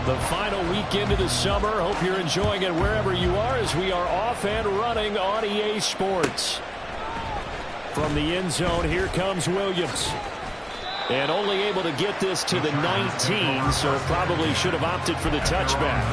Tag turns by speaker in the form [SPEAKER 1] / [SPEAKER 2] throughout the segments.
[SPEAKER 1] The final weekend of the summer. Hope you're enjoying it wherever you are as we are off and running on EA Sports. From the end zone, here comes Williams. And only able to get this to the 19, so probably should have opted for the touchback.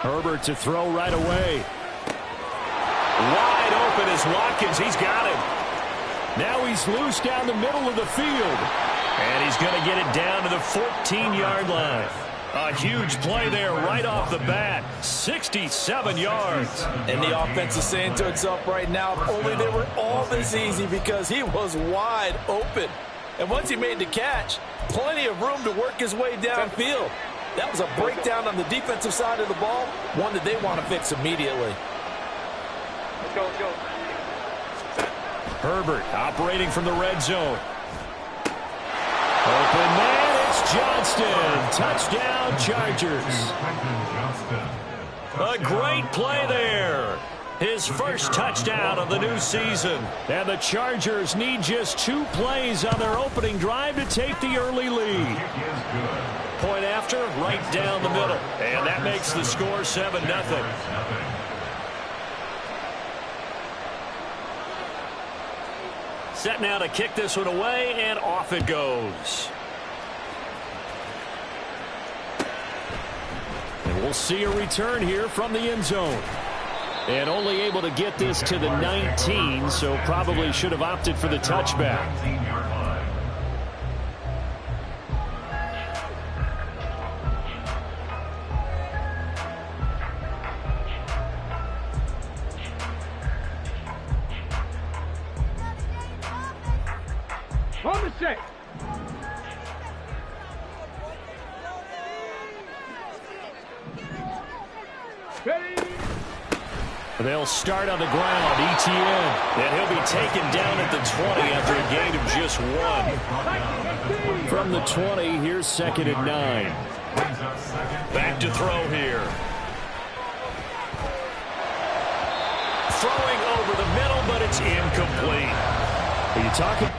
[SPEAKER 1] Herbert to throw right away. Wide open is Watkins. He's got him. Now he's loose down the middle of the field. And he's going to get it down to the 14-yard line. A huge play there right off the bat. 67 yards.
[SPEAKER 2] And the offense is saying to itself right now, if only they were all this easy, because he was wide open. And once he made the catch, plenty of room to work his way downfield. That was a breakdown on the defensive side of the ball, one that they want to fix immediately.
[SPEAKER 3] Let's go, let's go.
[SPEAKER 1] Herbert operating from the red zone. Open man, it's Johnston. Touchdown, Chargers. A great play there. His first touchdown of the new season. And the Chargers need just 2 plays on their opening drive to take the early lead. Point after, right down the middle. And that makes the score 7-0. Set now to kick this one away, and off it goes. And we'll see a return here from the end zone. And only able to get this to the 19, so probably should have opted for the touchback.
[SPEAKER 3] On the set. Ready.
[SPEAKER 1] They'll start on the ground. ETN. And he'll be taken down at the 20 after a gain of just 1. From the 20, here's 2nd and 9. Back to throw here. Throwing over the middle, but it's incomplete. Are you talking?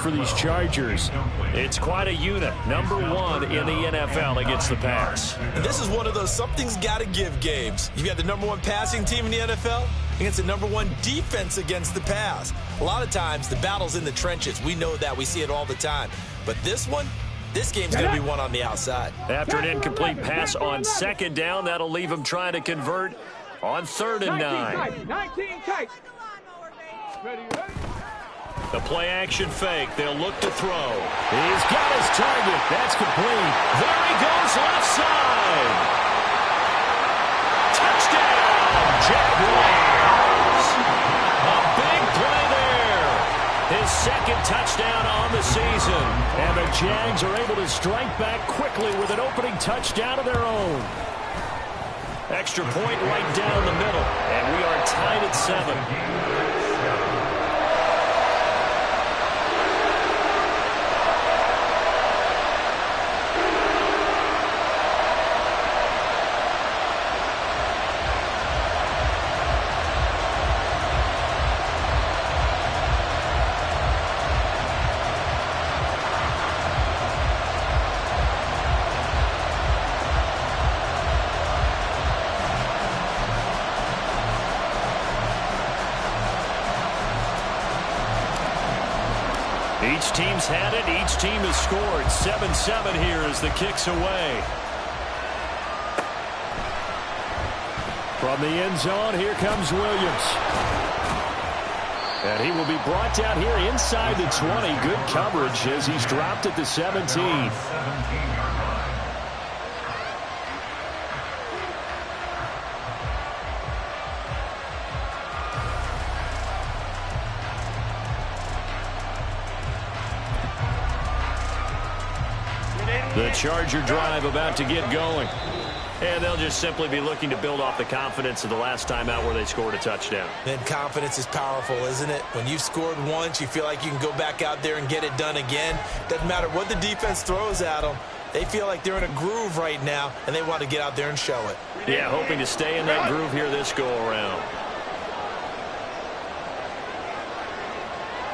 [SPEAKER 1] For these Chargers, it's quite a unit. Number 1 in the NFL against the pass.
[SPEAKER 2] And this is one of those something's got to give games. You've got the number 1 passing team in the NFL against the number 1 defense against the pass. A lot of times the battle's in the trenches. We know that. We see it all the time. But this one, This game's going to be won on the outside.
[SPEAKER 1] After an incomplete pass on second down, that'll leave him trying to convert on 3rd and 9.
[SPEAKER 3] 19 tight. Ready.
[SPEAKER 1] The play action fake. They'll look to throw. He's got his target. That's complete. There he goes left side. Touchdown, Jaguars. A big play there. His second touchdown on the season. And the Jags are able to strike back quickly with an opening touchdown of their own. Extra point right down the middle. And we are tied at 7. Each team's had it. Each team has scored. 7-7 here as the kick's away. From the end zone, here comes Williams. And he will be brought down here inside the 20. Good coverage as he's dropped at the 17. The Charger drive about to get going. And they'll just simply be looking to build off the confidence of the last time out where they scored a touchdown.
[SPEAKER 2] And confidence is powerful, isn't it? When you've scored once, you feel like you can go back out there and get it done again. Doesn't matter what the defense throws at them. They feel like they're in a groove right now, and they want to get out there and show it.
[SPEAKER 1] Yeah, hoping to stay in that groove here this go-around.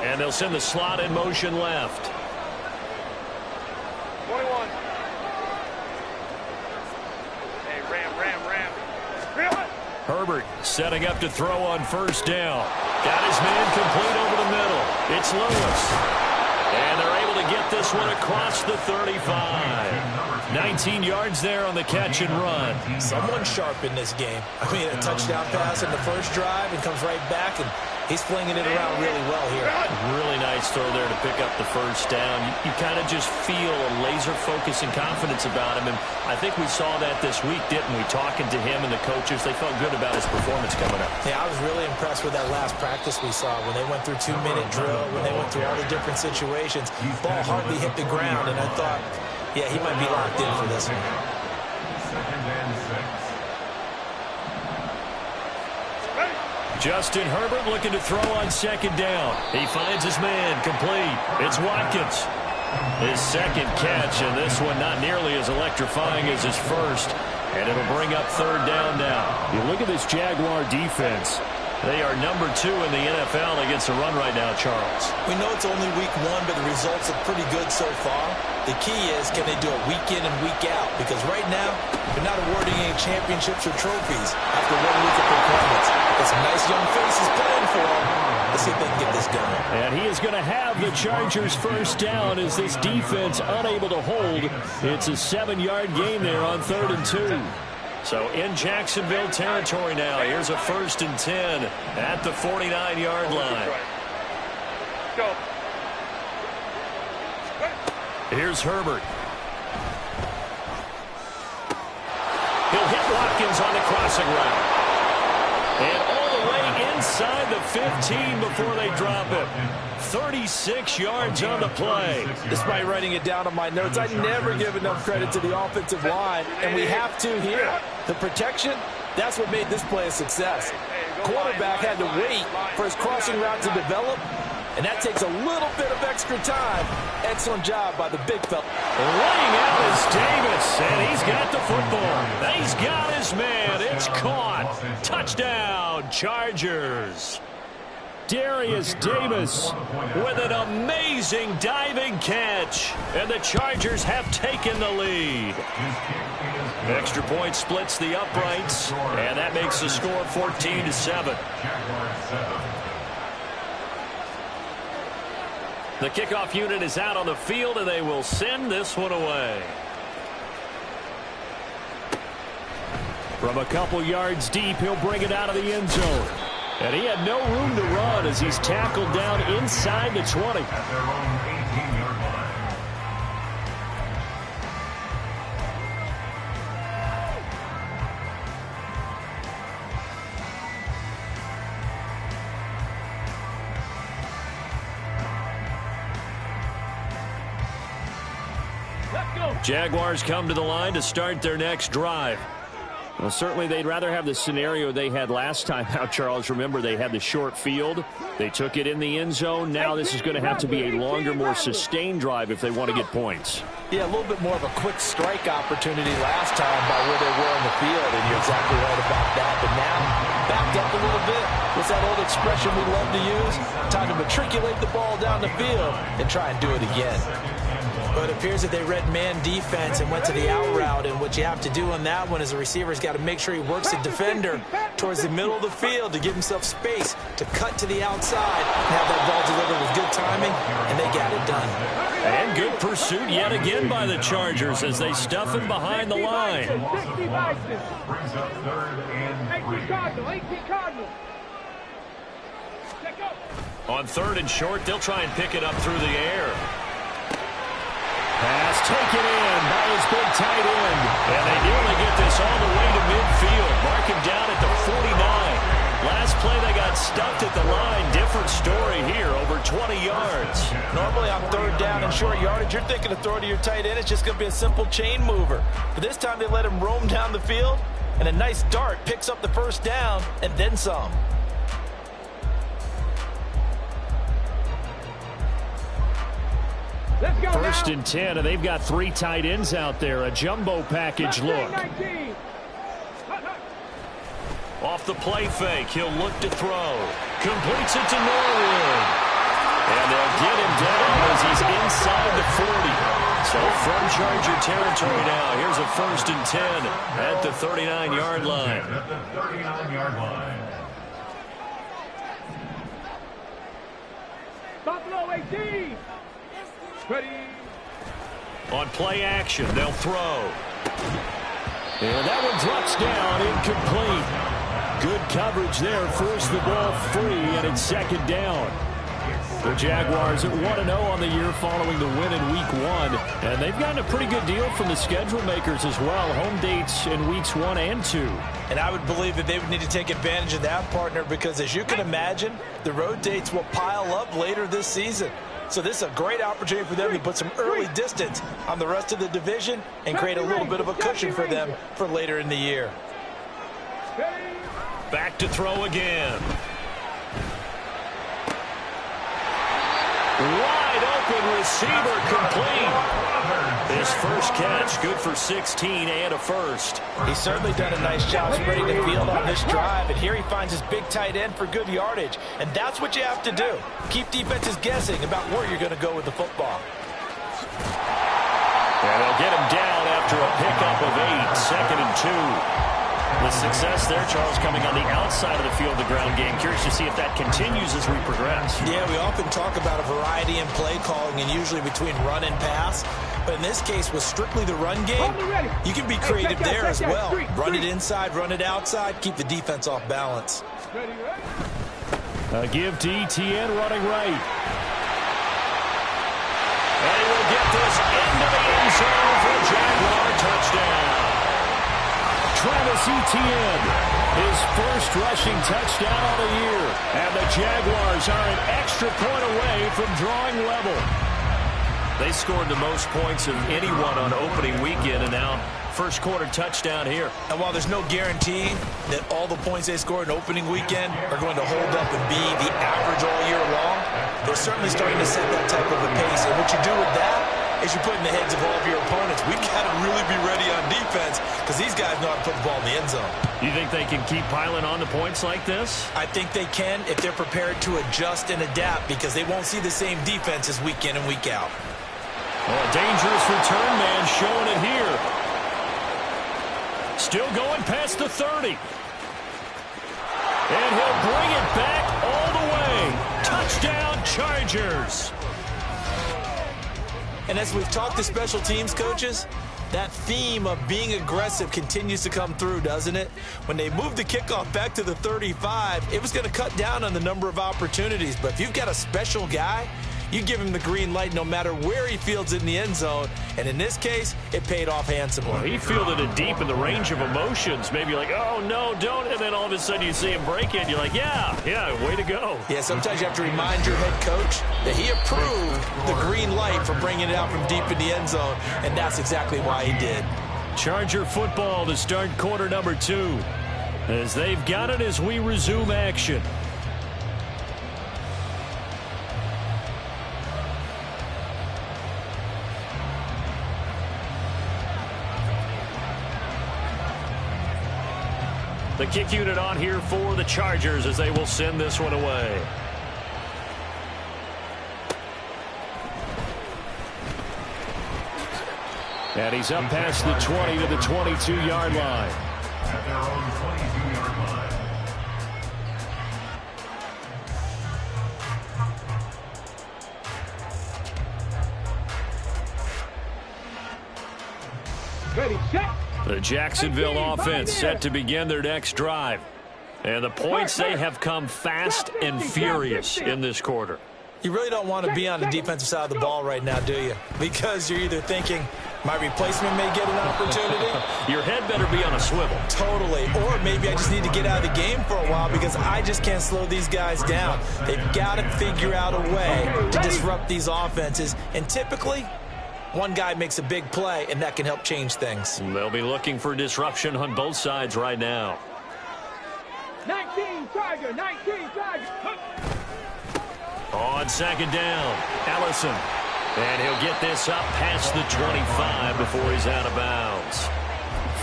[SPEAKER 1] And they'll send the slot in motion left.
[SPEAKER 3] 21. Hey, ram.
[SPEAKER 1] Herbert setting up to throw on first down. Got his man complete over the middle. It's Lewis. And they're able to get this one across the 35. 19 yards there on the catch and run.
[SPEAKER 2] Someone sharp in this game. I mean, a touchdown pass in the first drive and comes right back, and he's flinging it around really well here.
[SPEAKER 1] Really nice throw there to pick up the first down. You kind of just feel a laser focus and confidence about him, and I think we saw that this week, didn't we? Talking to him and the coaches, they felt good about his performance coming up.
[SPEAKER 2] Yeah, I was really impressed with that last practice we saw when they went through 2-minute drill, when they went through all the different situations. Ball hardly hit the ground, and I thought, yeah, he might be locked in for this one.
[SPEAKER 1] Justin Herbert looking to throw on second down. He finds his man complete. It's Watkins. His second catch, and this one not nearly as electrifying as his first. And it'll bring up third down now. You look at this Jaguar defense. They are number 2 in the NFL against the run right now, Charles.
[SPEAKER 2] We know it's only week 1, but the results are pretty good so far. The key is, can they do it week in and week out? Because right now, they're not awarding any championships or trophies after 1 week of performance. Got some nice young faces playing for them. Let's see if they can get this going.
[SPEAKER 1] And he is going to have the Chargers first down as this defense unable to hold. It's a 7-yard gain there on 3rd and 2. So in Jacksonville territory now. Here's a 1st and 10 at the 49-yard line.
[SPEAKER 3] Go.
[SPEAKER 1] Here's Herbert. He'll hit Watkins on the crossing route. And all the way inside the 15 before they drop it. 36 yards on the play.
[SPEAKER 2] Despite writing it down on my notes, I never give enough credit to the offensive line, and we have to here. The protection, that's what made this play a success. Quarterback had to wait for his crossing route to develop, and that takes a little bit of extra time. Excellent job by the big fella.
[SPEAKER 1] Laying out is Davis, and he's got the football. He's got his man. It's caught. Touchdown, Chargers. Darius Davis with an amazing diving catch, and the Chargers have taken the lead. Extra point splits the uprights, and that makes the score 14-7. The kickoff unit is out on the field, and they will send this one away. From a couple yards deep, he'll bring it out of the end zone. And he had no room to run as he's tackled down inside the 20.
[SPEAKER 4] At their own 18-yard line.
[SPEAKER 1] Jaguars come to the line to start their next drive. Well, certainly they'd rather have the scenario they had last time out, Charles. Remember, they had the short field. They took it in the end zone. Now this is going to have to be a longer, more sustained drive if they want to get points.
[SPEAKER 2] Yeah, a little bit more of a quick strike opportunity last time by where they were on the field, and you're exactly right about that. But now, backed up a little bit. What's that old expression we love to use? Time to matriculate the ball down the field and try and do it again.
[SPEAKER 5] But it appears that they read man defense and went to the out route. And what you have to do on that one is the receiver's got to make sure he works the defender towards the middle of the field to give himself space to cut to the outside and have that ball delivered with good timing, and they got it done.
[SPEAKER 1] And good pursuit yet again by the Chargers as they stuff him behind the line.
[SPEAKER 4] Brings up 3rd and 3.
[SPEAKER 1] On 3rd and short, they'll try and pick it up through the air. Pass taken in by his big tight end. And they nearly get this all the way to midfield. Mark him down at the 49. Last play they got stuffed at the line. Different story here, over 20 yards.
[SPEAKER 2] Normally on 3rd down and short yardage, you're thinking of throwing to your tight end. It's just going to be a simple chain mover. But this time they let him roam down the field, and a nice dart picks up the 1st down and then some.
[SPEAKER 1] First and 10, and they've got 3 tight ends out there. A jumbo package look. Off the play fake, he'll look to throw. Completes it to Norwood. And they'll get him down as he's inside the 40. So from Charger territory now, here's a 1st and 10 at the 39-yard line.
[SPEAKER 4] At the 39-yard line.
[SPEAKER 3] Buffalo 18. Ready.
[SPEAKER 1] On play action, they'll throw. And that one drops down, incomplete. Good coverage there, forced the ball free, and it's 2nd down. The Jaguars at 1-0 on the year following the win in Week 1. And they've gotten a pretty good deal from the schedule makers as well. Home dates in Weeks 1 and 2.
[SPEAKER 5] And I would believe that they would need to take advantage of that, partner, because as you can imagine, the road dates will pile up later this season. So this is a great opportunity for them to put some early distance on the rest of the division and create a little bit of a cushion for them for later in the year.
[SPEAKER 1] Back to throw again. Wide open receiver, complete. His first catch, good for 16 and a 1st.
[SPEAKER 2] He's certainly done a nice job spreading the field on this drive, and here he finds his big tight end for good yardage. And that's what you have to do. Keep defenses guessing about where you're going to go with the football.
[SPEAKER 1] And they'll get him down after a pickup of 8, 2nd and 2. The success there, Charles, coming on the outside of the field, the ground game. Curious to see if that continues as we progress.
[SPEAKER 5] Yeah, we often talk about a variety in play calling and usually between run and pass. But in this case, with strictly the run game, you can be creative there as well. Run it inside, run it outside, keep the defense off balance.
[SPEAKER 1] A give to ETN running right. And he will get this into the end zone for a Jaguar touchdown. Travis Etienne, his first rushing touchdown of the year. And the Jaguars are an extra point away from drawing level. They scored the most points of anyone on opening weekend, and now first quarter touchdown here.
[SPEAKER 5] And while there's no guarantee that all the points they scored in opening weekend are going to hold up and be the average all year long, they're certainly starting to set that type of a pace. And what you do with that is you put in the heads of all of your opponents, we've got to really be ready on defense because these guys know how to put the ball in the end zone.
[SPEAKER 1] You think they can keep piling on the points like this?
[SPEAKER 5] I think they can if they're prepared to adjust and adapt because they won't see the same defenses week in and week out.
[SPEAKER 1] Well, a dangerous return man showing it here. Still going past the 30. And he'll bring it back all the way. Touchdown, Chargers.
[SPEAKER 5] And as we've talked to special teams coaches, that theme of being aggressive continues to come through, doesn't it? When they moved the kickoff back to the 35, it was going to cut down on the number of opportunities. But if you've got a special guy, you give him the green light no matter where he fields it in the end zone. And in this case, it paid off handsomely.
[SPEAKER 1] Well, he fielded it deep in the range of emotions. Maybe like, oh, no, don't. And then all of a sudden you see him break it. You're like, yeah, way to go.
[SPEAKER 5] Yeah, sometimes you have to remind your head coach that he approved the green light for bringing it out from deep in the end zone. And that's exactly why he did.
[SPEAKER 1] Charger football to start quarter number 2. As they've got it as we resume action. The kick unit on here for the Chargers as they will send this one away. And he's up past the 20 to the 22-yard line.
[SPEAKER 4] At their own 22-yard line.
[SPEAKER 3] Ready, set.
[SPEAKER 1] The Jacksonville offense set to begin their next drive. And the points, they have come fast and furious in this quarter.
[SPEAKER 5] You really don't want to be on the defensive side of the ball right now, do you? Because you're either thinking, my replacement may get an opportunity.
[SPEAKER 1] Your head better be on a swivel.
[SPEAKER 5] Totally. Or maybe I just need to get out of the game for a while because I just can't slow these guys down. They've got to figure out a way to disrupt these offenses. And typically, one guy makes a big play, and that can help change things.
[SPEAKER 1] They'll be looking for disruption on both sides right now.
[SPEAKER 3] 19 Tiger, 19 Tiger.
[SPEAKER 1] On second down, Ellison. And he'll get this up past the 25 before he's out of bounds.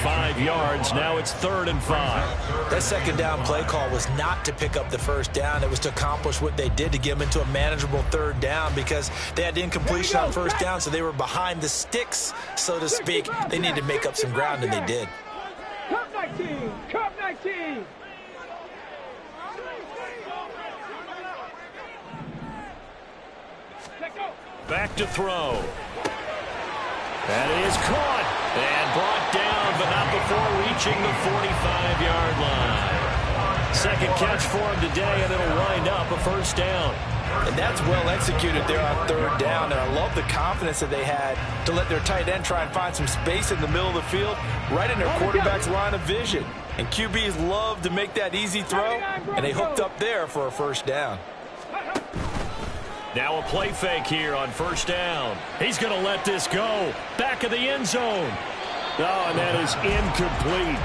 [SPEAKER 1] 5 yards, now it's 3rd and 5.
[SPEAKER 5] That second down play call was not to pick up the first down. It was to accomplish what they did to get them into a manageable 3rd down because they had incompletion on first down, so they were behind the sticks, so to speak. They needed to make up some ground, and they did.
[SPEAKER 3] Cup 19, Cup 19.
[SPEAKER 1] Back to throw. That is caught and brought down, but not before reaching the 45-yard line. Second catch for him today, and it'll wind up a first down.
[SPEAKER 5] And that's well executed there on 3rd down, and I love the confidence that they had to let their tight end try and find some space in the middle of the field, right in their quarterback's line of vision. And QBs love to make that easy throw, and they hooked up there for a first down.
[SPEAKER 1] Now a play fake here on first down. He's going to let this go. Back of the end zone. Oh, and that is incomplete.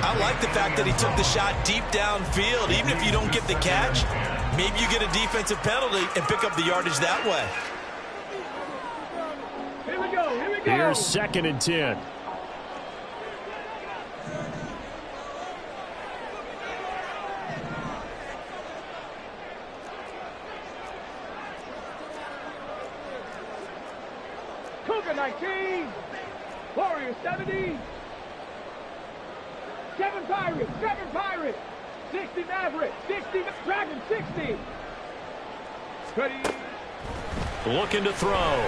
[SPEAKER 5] I like the fact that he took the shot deep downfield. Even if you don't get the catch, maybe you get a defensive penalty and pick up the yardage that way.
[SPEAKER 3] Here we go, here we go.
[SPEAKER 1] Here's 2nd and 10.
[SPEAKER 3] Cougar 19. Warriors 70. 7 Pirates, 7 Pirates. 60 Maverick, 60 Dragon, 60. Ready.
[SPEAKER 1] Looking to throw.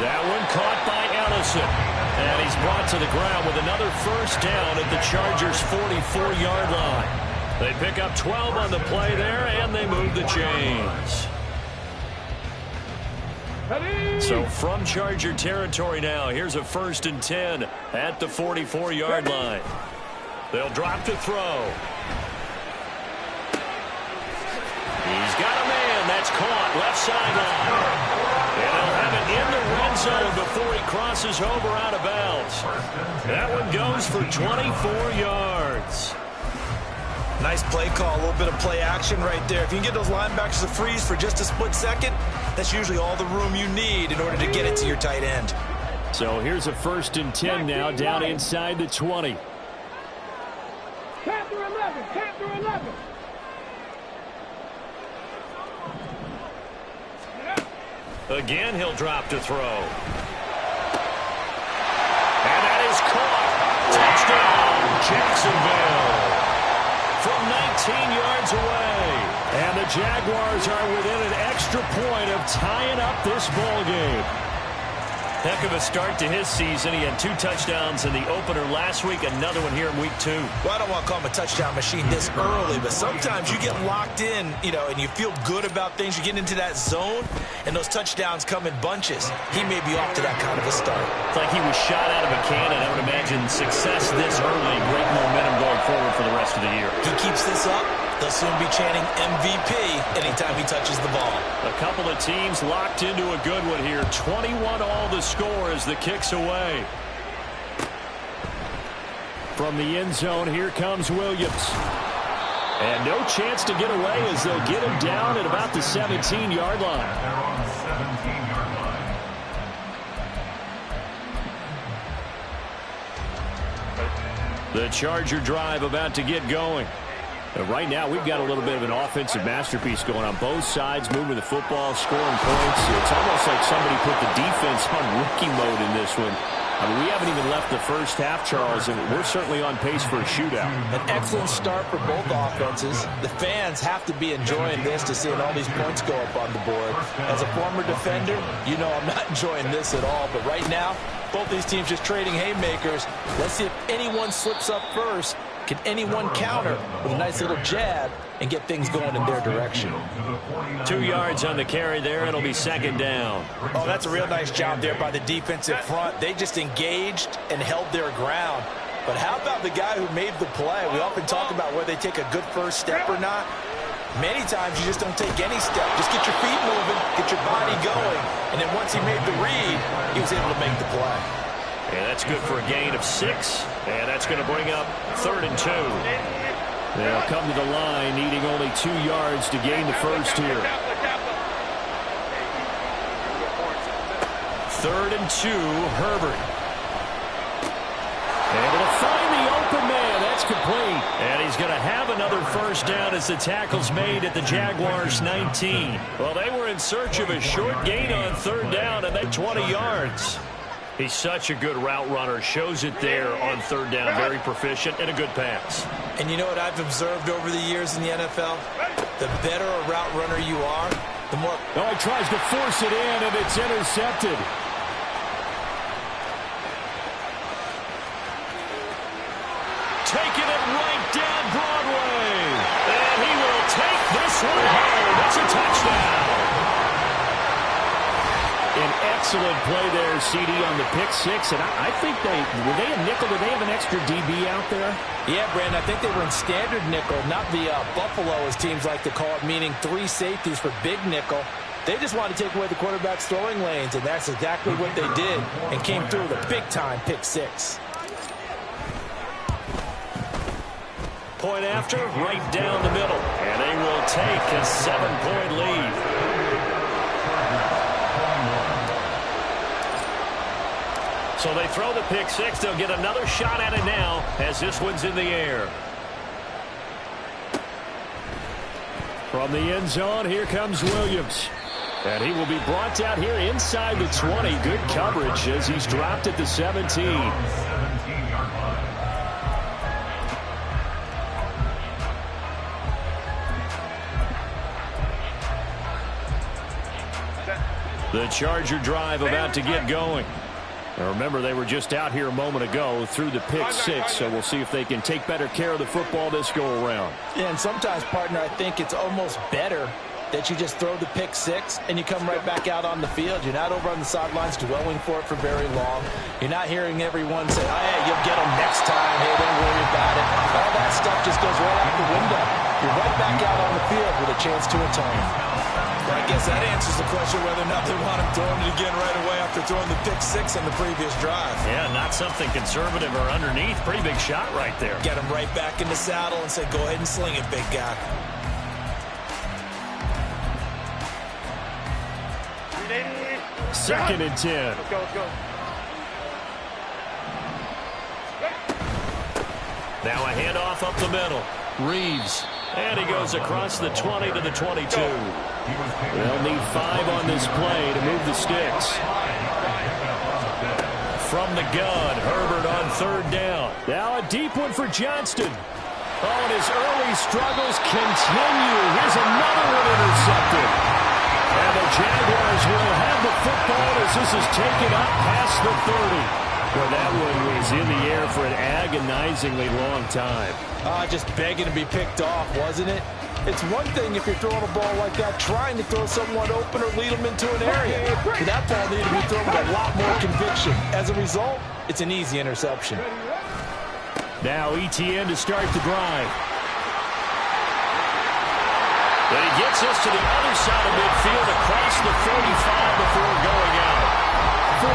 [SPEAKER 1] That one caught by Ellison. And he's brought to the ground with another first down at the Chargers' 44-yard line. They pick up 12 on the play there, and they move the chains.
[SPEAKER 3] Ready.
[SPEAKER 1] So from Charger territory now, here's a 1st and 10 at the 44-yard line. They'll drop to throw. He's got a man. That's caught left sideline. And they'll have it in the red zone before he crosses over out of bounds. That one goes for 24 yards.
[SPEAKER 5] Nice play call, a little bit of play action right there. If you can get those linebackers to freeze for just a split second, that's usually all the room you need in order to get it to your tight end.
[SPEAKER 1] So here's a 1st and 10 now down inside the 20.
[SPEAKER 3] Panther 11, Panther 11.
[SPEAKER 1] Again, he'll drop to throw. And that is caught. Touchdown, Jacksonville. From 19 yards away. And the Jaguars are within an extra point of tying up this ball game.
[SPEAKER 6] Heck of a start to his season. He had 2 touchdowns in the opener last week, another one here in week 2.
[SPEAKER 5] Well, I don't want to call him a touchdown machine this early, but sometimes you get locked in, and you feel good about things. You get into that zone, and those touchdowns come in bunches. He may be off to that kind of a start.
[SPEAKER 6] It's like he was shot out of a cannon. I would imagine success this early, great momentum going forward for the rest of the year.
[SPEAKER 5] He keeps this up, they'll soon be chanting MVP anytime he touches the ball.
[SPEAKER 1] A couple of teams locked into a good one here. 21 all the score as the kick's away. From the end zone, here comes Williams. And no chance to get away as they'll get him down at about the 17-yard line.
[SPEAKER 4] They're on the 17-yard line.
[SPEAKER 1] The Charger drive about to get going. Right now, we've got a little bit of an offensive masterpiece going on both sides, moving the football, scoring points. It's almost like somebody put the defense on rookie mode in this one. I mean, we haven't even left the first half, Charles, and we're certainly on pace for a shootout.
[SPEAKER 2] An excellent start for both offenses. The fans have to be enjoying this to seeing all these points go up on the board. As a former defender, you know I'm not enjoying this at all. But right now, both these teams just trading haymakers. Let's see if anyone slips up first. Can anyone counter with a nice little jab and get things going in their direction?
[SPEAKER 1] 2 yards on the carry there. It'll be second down.
[SPEAKER 5] Oh, that's a real nice job there by the defensive front. They just engaged and held their ground. But how about the guy who made the play? We often talk about whether they take a good first step or not. Many times you just don't take any step. Just get your feet moving, get your body going. And then once he made the read, he was able to make the play.
[SPEAKER 1] And that's good for a gain of 6. And that's going to bring up 3rd and 2. They'll come to the line, needing only 2 yards to gain the first here. 3rd and 2, Herbert. Able to find the open man. That's complete. And he's going to have another first down as the tackle's made at the Jaguars' 19. Well, they were in search of a short gain on 3rd down, and they 20 yards. He's such a good route runner. Shows it there on 3rd down. Very proficient and a good pass.
[SPEAKER 5] And you know what I've observed over the years in the NFL? The better a route runner you are, the more...
[SPEAKER 1] Oh, he tries to force it in, and it's intercepted. Taking it right down Broadway. And he will take this one home. It's a touchdown. An excellent play there, CD, on the pick 6. And I think were they a nickel? Did they have an extra DB out there?
[SPEAKER 2] Yeah, Brandon, I think they were in standard nickel, not the Buffalo, as teams like to call it, meaning 3 safeties for big nickel. They just wanted to take away the quarterback's throwing lanes, and that's exactly what they did and came through with a big-time pick 6.
[SPEAKER 1] Point after, right down the middle. And they will take a 7-point lead. So they throw the pick 6. They'll get another shot at it now as this one's in the air. From the end zone, here comes Williams. And he will be brought down here inside the 20. Good coverage as he's dropped at the 17. The Charger drive about to get going. Now remember, they were just out here a moment ago through the pick 6, so we'll see if they can take better care of the football this go-around.
[SPEAKER 2] Yeah, and sometimes, partner, I think it's almost better that you just throw the pick 6 and you come right back out on the field. You're not over on the sidelines dwelling for it for very long. You're not hearing everyone say, oh, hey, you'll get them next time. Hey, don't worry about it. All that stuff just goes right out the window. You're right back out on the field with a chance to atone.
[SPEAKER 5] Well, I guess that answers the question whether or not they want him throwing it again right away after throwing the pick 6 on the previous drive.
[SPEAKER 1] Yeah, not something conservative or underneath. Pretty big shot right there.
[SPEAKER 5] Get him right back in the saddle and say, go ahead and sling it, big guy.
[SPEAKER 1] Second and 10.
[SPEAKER 3] Let's go.
[SPEAKER 1] Now a handoff up the middle. Reeves. And he goes across the 20 to the 22. They'll need 5 on this play to move the sticks. From the gun, Herbert on 3rd down. Now a deep one for Johnston. Oh, and his early struggles continue. Here's another one intercepted. And the Jaguars will have the football as this is taken up past the 30. Well, that one was in the air for an agonizingly long time.
[SPEAKER 2] Just begging to be picked off, wasn't it? It's one thing if you're throwing a ball like that, trying to throw someone open or lead them into an area. But that ball needed to be thrown with a lot more conviction. As a result, it's an easy interception.
[SPEAKER 1] Now ETN to start the drive. But he gets us to the other side of midfield across the 45 before going out. 42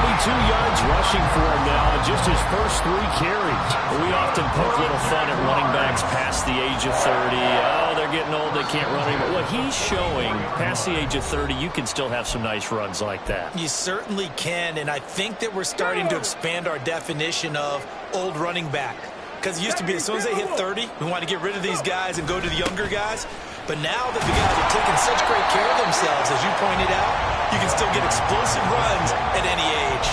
[SPEAKER 1] yards rushing for him now in just his first 3 carries. We often poke a little fun at running backs past the age of 30. Oh, they're getting old, they can't run anymore. Well, he's showing past the age of 30, you can still have some nice runs like that.
[SPEAKER 5] You certainly can, and I think that we're starting to expand our definition of old running back. Because it used to be as soon as they hit 30, we want to get rid of these guys and go to the younger guys. But now that the guys are taking such great care of themselves, as you pointed out, you can still get explosive runs at any age.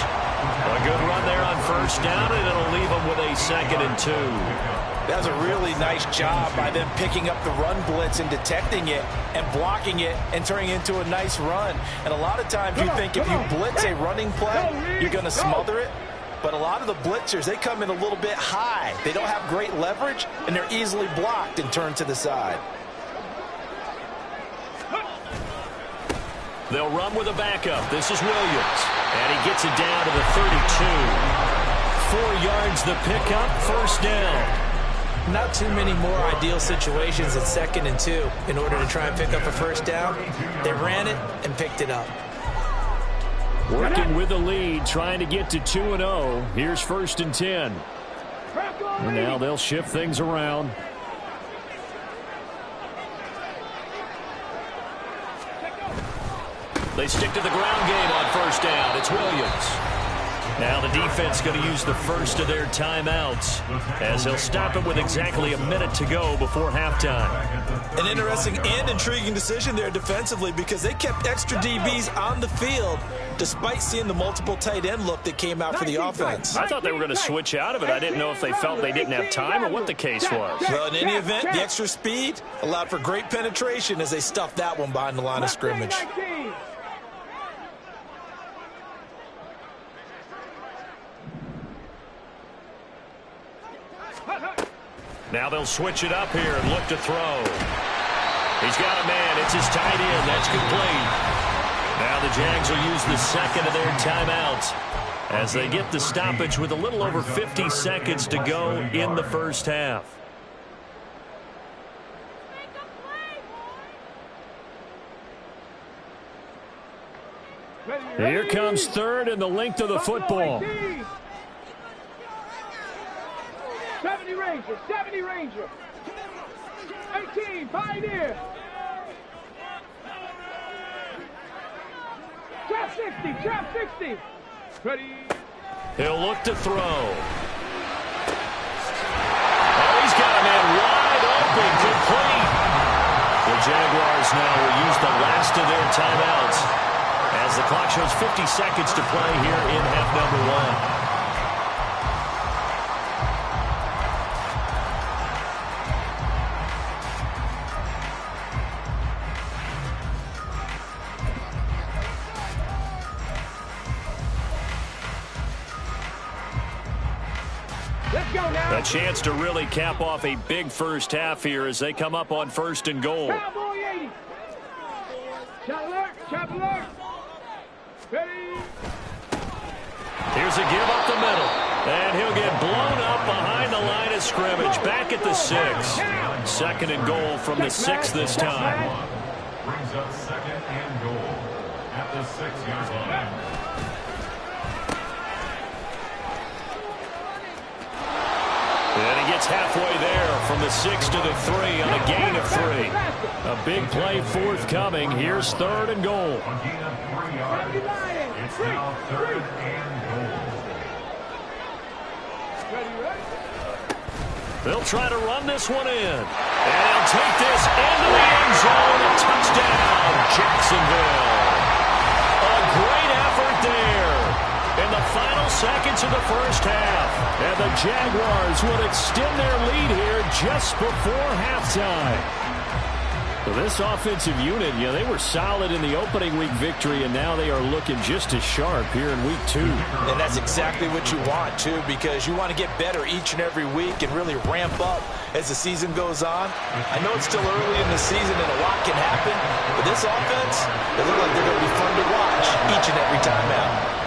[SPEAKER 1] A good run there on first down, and it'll leave them with a 2nd and 2.
[SPEAKER 2] That was a really nice job by them picking up the run blitz and detecting it and blocking it and turning it into a nice run. And a lot of times you think if you blitz a running play, you're going to smother it. But a lot of the blitzers, they come in a little bit high. They don't have great leverage, and they're easily blocked and turned to the side.
[SPEAKER 1] They'll run with a backup. This is Williams. And he gets it down to the 32. 4 yards the pickup, first down.
[SPEAKER 5] Not too many more ideal situations at 2nd and 2 in order to try and pick up a first down. They ran it and picked it up.
[SPEAKER 1] Working with the lead, trying to get to 2-0. Here's 1st and 10. And now they'll shift things around. They stick to the ground game on first down. It's Williams. Now the defense going to use the first of their timeouts as they'll stop it with exactly a minute to go before halftime.
[SPEAKER 5] An interesting and intriguing decision there defensively because they kept extra DBs on the field despite seeing the multiple tight end look that came out for the offense.
[SPEAKER 1] I thought they were going to switch out of it. I didn't know if they felt they didn't have time or what the case was.
[SPEAKER 5] Well, in any event, the extra speed allowed for great penetration as they stuffed that one behind the line of scrimmage.
[SPEAKER 1] Now they'll switch it up here and look to throw. He's got a man. It's his tight end. That's complete. Now the Jags will use the 2nd of their timeouts as they get the stoppage with a little over 50 seconds to go in the first half. Here comes 3rd and the length of the football.
[SPEAKER 3] 70 Ranger, 70 Ranger. 18, Pioneer. Trap 60, trap 60. Ready.
[SPEAKER 1] He'll look to throw. Oh, he's got a man wide open, complete. The Jaguars now will use the last of their timeouts as the clock shows 50 seconds to play here in half number 1. A chance to really cap off a big first half here as they come up on 1st and goal.
[SPEAKER 3] Cowboy 80. Shot alert, shot alert. Ready.
[SPEAKER 1] Here's a give up the middle. And he'll get blown up behind the line of scrimmage. Back at the 6. 2nd and goal from the 6 this time.
[SPEAKER 4] Brings up 2nd and goal at the 6-yard line.
[SPEAKER 1] And he gets halfway there from the 6 to the 3 on a gain of 3. A big play forthcoming. Here's 3rd and goal.
[SPEAKER 4] A gain of 3 yards. It's now 3rd and goal.
[SPEAKER 1] They'll try to run this one in. And they'll take this into the end zone. A touchdown, Jacksonville. A great effort there in the final seconds of the first half. And And the Jaguars would extend their lead here just before halftime. So this offensive unit, they were solid in the opening week victory, and now they are looking just as sharp here in week 2.
[SPEAKER 5] And that's exactly what you want, too, because you want to get better each and every week and really ramp up as the season goes on. I know it's still early in the season and a lot can happen, but this offense, they look like they're going to be fun to watch each and every time out.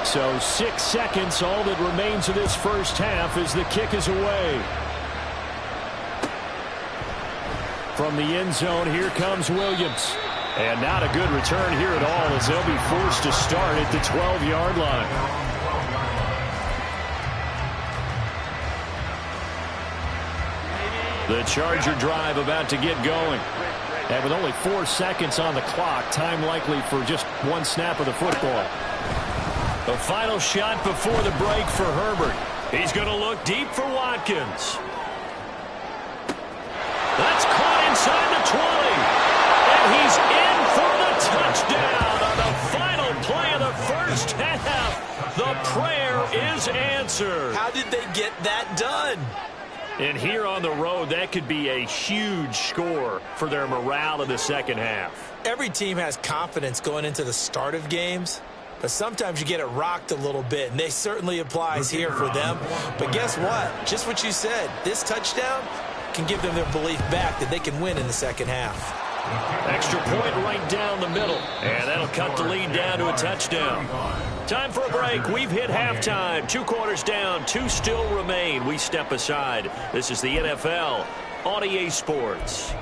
[SPEAKER 1] So 6 seconds, all that remains of this first half as the kick is away. From the end zone, here comes Williams. And not a good return here at all as they'll be forced to start at the 12-yard line. The Charger drive about to get going. And with only 4 seconds on the clock, time likely for just one snap of the football. The final shot before the break for Herbert. He's going to look deep for Watkins. That's caught inside the 20. And he's in for the touchdown on the final play of the first half. The prayer is answered.
[SPEAKER 5] How did they get that done?
[SPEAKER 1] And here on the road, that could be a huge score for their morale in the second half.
[SPEAKER 5] Every team has confidence going into the start of games, but sometimes you get it rocked a little bit, and they certainly applies here for them. But guess what? Just what you said, this touchdown can give them their belief back that they can win in the second half.
[SPEAKER 1] Extra point right down the middle, and that'll cut the lead down to a touchdown. Time for a break. We've hit halftime. 2 quarters down, 2 still remain. We step aside. This is the NFL on EA Sports.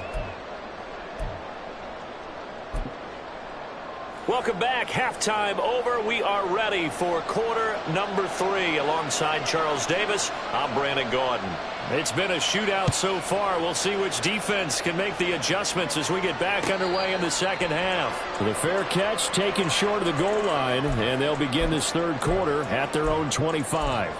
[SPEAKER 1] Welcome back. Halftime over. We are ready for quarter number 3. Alongside Charles Davis, I'm Brandon Gaudin. It's been a shootout so far. We'll see which defense can make the adjustments as we get back underway in the second half. The fair catch taken short of the goal line, and they'll begin this third quarter at their own 25.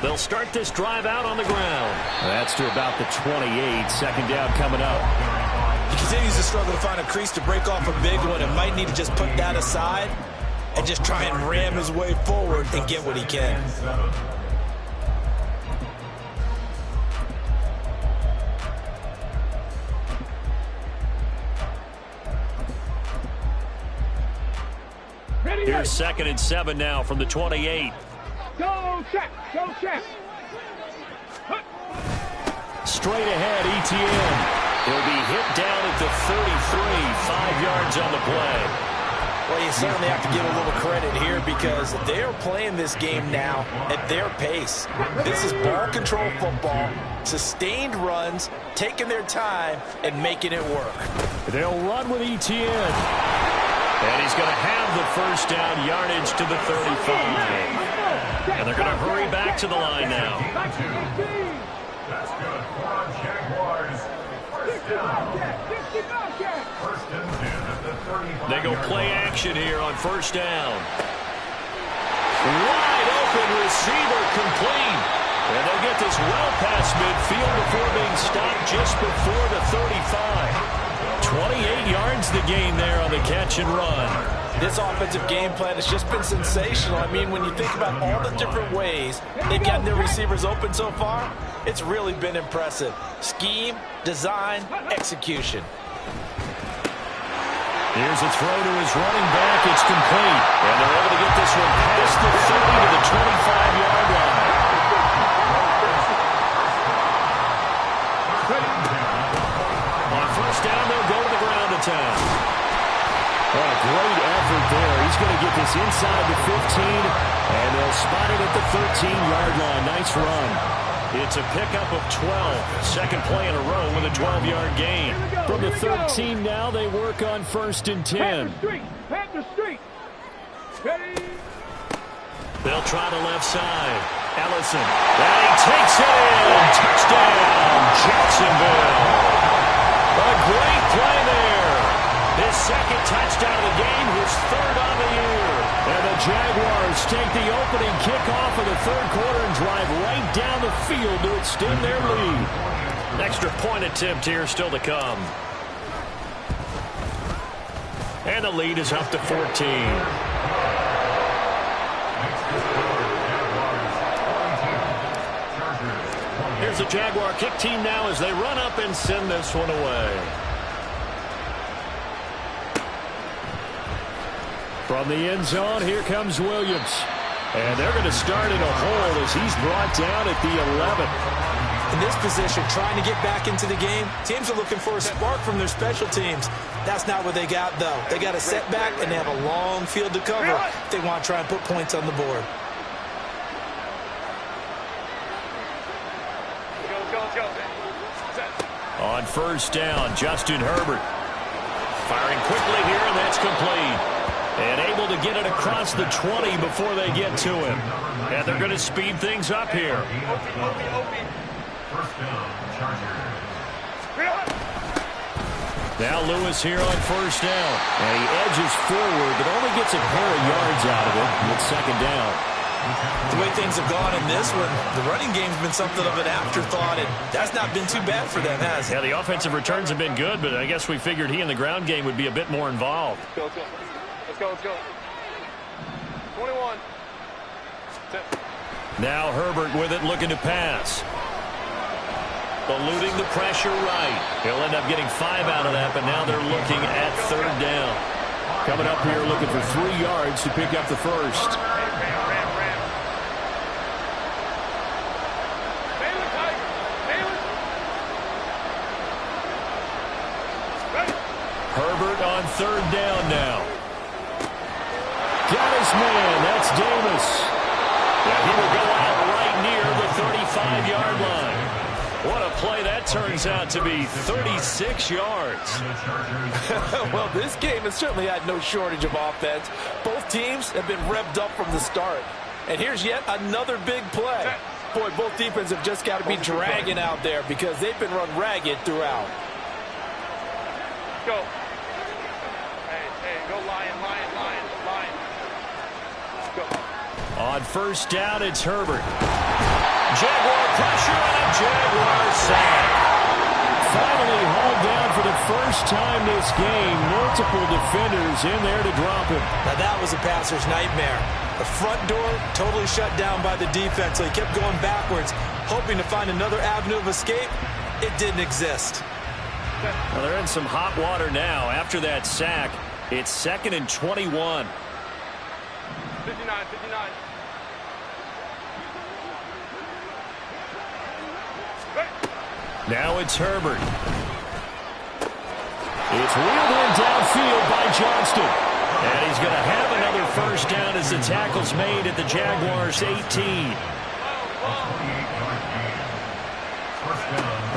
[SPEAKER 1] They'll start this drive out on the ground. That's to about the 28. Second down coming up.
[SPEAKER 5] He continues to struggle to find a crease to break off a big one and might need to just put that aside and just try and ram his way forward and get what he can.
[SPEAKER 1] Here's 2nd and 7 now from the 28.
[SPEAKER 3] Go check, go check.
[SPEAKER 1] Straight ahead, ETN. He'll be hit down at the 33, 5 yards on the play.
[SPEAKER 5] Well, you certainly have to give a little credit here because they are playing this game now at their pace. This is ball control football, sustained runs, taking their time, and making it work.
[SPEAKER 1] They'll run with ETN. And he's going to have the first down yardage to the 35. And they're going to hurry back to the line now.
[SPEAKER 4] That's good for Jaguars. First down. First and 10 at the 35.
[SPEAKER 1] They go play action here on first down. Wide open receiver complete. And they'll get this well past midfield before being stopped just before the 35. 28 yards the gain there on the catch and run.
[SPEAKER 5] This offensive game plan has just been sensational. I mean, when you think about all the different ways they've gotten their receivers open so far, it's really been impressive. Scheme, design, execution.
[SPEAKER 1] Here's a throw to his running back. It's complete. And they're able to get this one past the 30 to the 25-yard line. On first down, they'll go to the ground attack. Oh, a great effort there. He's going to get this inside the 15, and they'll spot it at the 13-yard line. Nice run. It's a pickup of 12. Second play in a row with a 12-yard gain. From the 13 now, they work on first and 10.
[SPEAKER 3] Panther Street. Ready.
[SPEAKER 1] They'll try the left side. Ellison. And he takes it in. Touchdown, Jacksonville. A great play there. His second touchdown of the game, his 3rd on the year. And the Jaguars take the opening kickoff of the third quarter and drive right down the field to extend their lead.
[SPEAKER 6] Extra point attempt here still to come. And the lead is up to 14. Here's the Jaguar kick team now as they run up and send this one away.
[SPEAKER 1] From the end zone, here comes Williams. And they're going to start in a hole as he's brought down at the 11.
[SPEAKER 5] In this position, trying to get back into the game, teams are looking for a spark from their special teams. That's not what they got, though. They got a setback, and they have a long field to cover if they want to try and put points on the board.
[SPEAKER 6] On first down, Justin Herbert. Firing quickly here, and that's complete. And able to get it across the 20 before they get to him. And they're going to speed things up here.
[SPEAKER 4] First down, Chargers.
[SPEAKER 1] Now Lewis here on first down. And he edges forward, but only gets a pair of yards out of it. It's second down.
[SPEAKER 5] The way things have gone in this one, the running game's been something of an afterthought, and that's not been too bad for them, has it?
[SPEAKER 6] Yeah, the offensive returns have been good, but I guess we figured he in the ground game would be a bit more involved.
[SPEAKER 3] Let's go. 21.
[SPEAKER 6] Now Herbert with it, looking to pass. Eluding the pressure right. He'll end up getting 5 out of that, but now they're looking at third down.
[SPEAKER 1] Coming up here looking for 3 yards to pick up the first. Herbert on third down now. Got his man. That's Davis.
[SPEAKER 6] Yeah, he will go out right near the 35-yard line. What a play that turns out to be, 36 yards.
[SPEAKER 2] Well, this game has certainly had no shortage of offense. Both teams have been revved up from the start. And here's yet another big play. Boy, both defenses have just got to be dragging out there because they've been run ragged throughout.
[SPEAKER 3] Go. Hey, go Lion. Go.
[SPEAKER 1] On first down, it's Herbert.
[SPEAKER 6] Jaguar pressure and a Jaguar sack.
[SPEAKER 1] Finally hauled down for the first time this game. Multiple defenders in there to drop him.
[SPEAKER 5] Now that was a passer's nightmare. The front door totally shut down by the defense, so he kept going backwards, hoping to find another avenue of escape. It didn't exist.
[SPEAKER 6] Well, they're in some hot water now. After that sack, it's 2nd and 21.
[SPEAKER 3] 59.
[SPEAKER 1] Now it's Herbert. It's wheeled in downfield by Johnston. And he's going to have another first down as the tackle's made at the Jaguars' 18.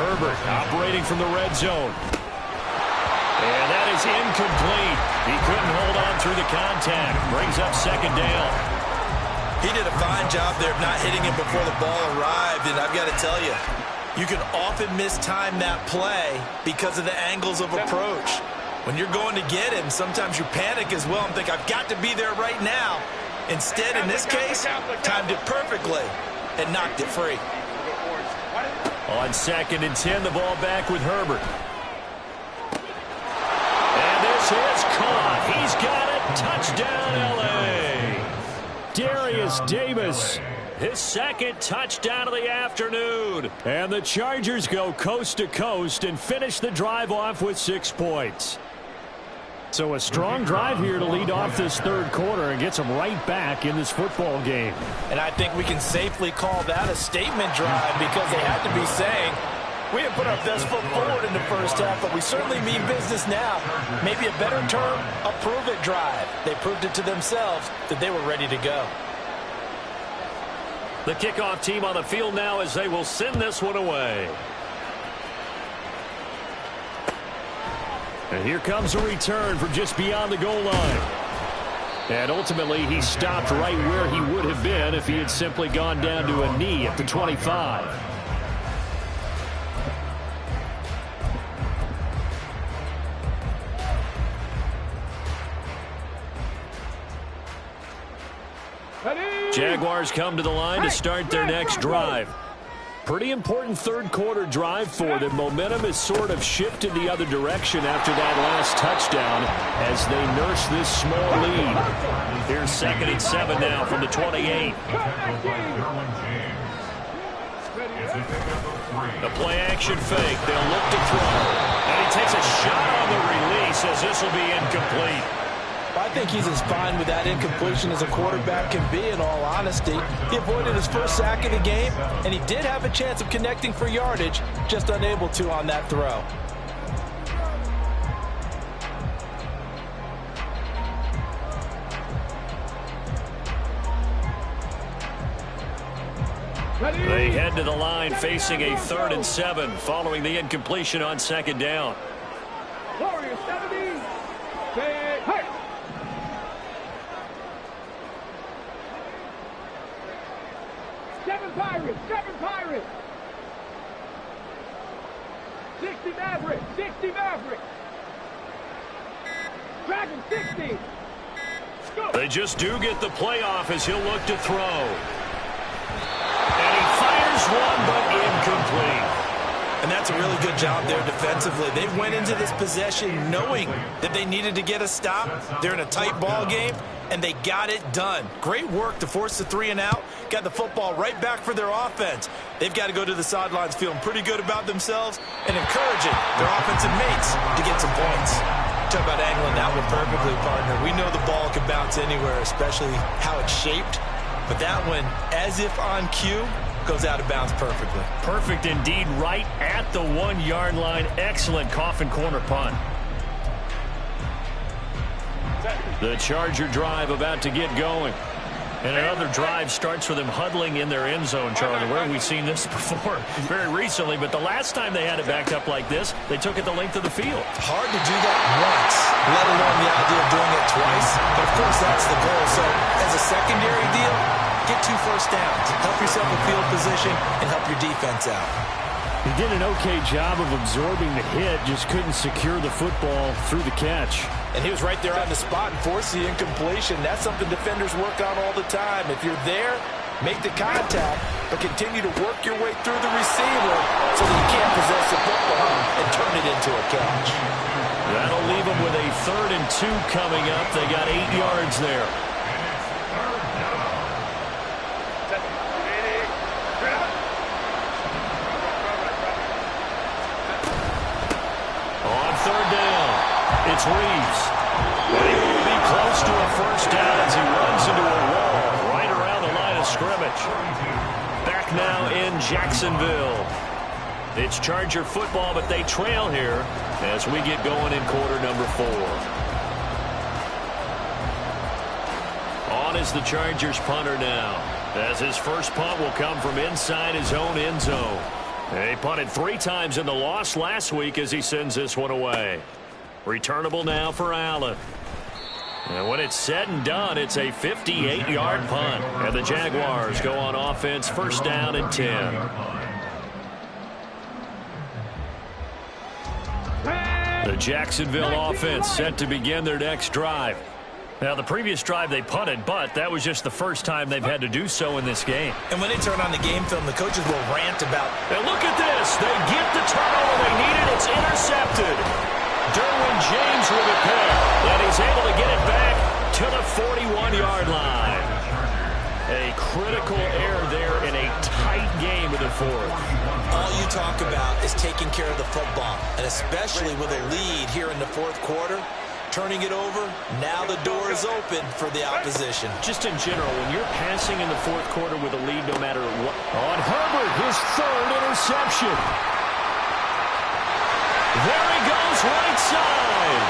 [SPEAKER 1] Herbert operating from the red zone. And that is incomplete. He couldn't hold on through the contact. Brings up second down.
[SPEAKER 5] He did a fine job there of not hitting him before the ball arrived, and I've got to tell you, you can often mistime that play because of the angles of approach. When you're going to get him, sometimes you panic as well and think, I've got to be there right now. Instead, in this case, timed it perfectly and knocked it free.
[SPEAKER 1] On 2nd and 10, the ball back with Herbert. And this is caught. He's got it. Touchdown, L.A. Darius Davis, his 2nd touchdown of the afternoon. And the Chargers go coast to coast and finish the drive off with 6 points. So a strong drive here to lead off this third quarter and gets them right back in this football game.
[SPEAKER 2] And I think we can safely call that a statement drive because they had to be saying, we didn't put our best foot forward in the first half, but we certainly mean business now. Maybe a better term, a prove-it drive. They proved it to themselves that they were ready to go.
[SPEAKER 6] The kickoff team on the field now as they will send this one away.
[SPEAKER 1] And here comes a return from just beyond the goal line. And ultimately, he stopped right where he would have been if he had simply gone down to a knee at the 25. Jaguars come to the line to start their next drive. Pretty important third quarter drive for them. Momentum has sort of shifted the other direction after that last touchdown as they nurse this small lead. Here's 2nd and 7 now from the 28. The play action fake. They'll look to throw. And he takes a shot on the release as this will be incomplete.
[SPEAKER 2] I think he's as fine with that incompletion as a quarterback can be, in all honesty. He avoided his first sack of the game, and he did have a chance of connecting for yardage, just unable to on that throw.
[SPEAKER 1] They head to the line facing a 3rd and 7 following the incompletion on 2nd down.
[SPEAKER 3] Warriors 70. Say, hey. Seven Pirates. 60 Mavericks. Dragon 60. Go.
[SPEAKER 1] They just do get the playoff as he'll look to throw. And he fires one, but incomplete.
[SPEAKER 5] And that's a really good job there defensively. They went into this possession knowing that they needed to get a stop. They're in a tight ball game, and they got it done. Great work to force the 3 and out. Got the football right back for their offense. They've got to go to the sidelines feeling pretty good about themselves and encouraging their offensive mates to get some points. Talk about angling that one perfectly, partner. We know the ball can bounce anywhere, especially how it's shaped. But that one, as if on cue, goes out of bounds perfectly.
[SPEAKER 1] Perfect indeed, right at the 1-yard line. Excellent coffin corner punt. The Charger drive about to get going. And another drive starts with them huddling in their end zone, Charlie. Where have we seen this before? Very recently, but the last time they had it backed up like this, they took it the length of the field.
[SPEAKER 5] Hard to do that once, let alone the idea of doing it twice. But, of course, that's the goal. So, as a secondary deal, get 2 first downs. Help yourself in field position and help your defense out.
[SPEAKER 1] He did an okay job of absorbing the hit, just couldn't secure the football through the catch.
[SPEAKER 2] And he was right there on the spot and forced the incompletion. That's something defenders work on all the time. If you're there, make the contact, but continue to work your way through the receiver so that you can't possess the football and turn it into a catch.
[SPEAKER 1] That'll leave them with a 3rd and 2 coming up. They got 8 yards there. On 3rd down, it's Reeves. And he will be close to a first down as he runs into a wall right around the line of scrimmage. Back now in Jacksonville. It's Charger football, but they trail here as we get going in quarter number 4. On is the Chargers punter now, as his first punt will come from inside his own end zone. He punted 3 times in the loss last week as he sends this one away. Returnable now for Allen. And when it's said and done, it's a 58-yard punt. And the Jaguars go on offense, first down and 10. The Jacksonville offense set to begin their next drive. Now, the previous drive they punted, but that was just the first time they've had to do so in this game.
[SPEAKER 5] And when they turn on the game film, the coaches will rant about.
[SPEAKER 1] And look at this. They get the turnover they needed. It's intercepted. Derwin James with a pick, and he's able to get it back to the 41-yard line. A critical error there in a tight game in the 4th.
[SPEAKER 5] All you talk about is taking care of the football, and especially with a lead here in the 4th quarter, turning it over, now the door is open for the opposition.
[SPEAKER 1] Just in general, when you're passing in the 4th quarter with a lead no matter what. On Herbert, his 3rd interception. There he goes, right side.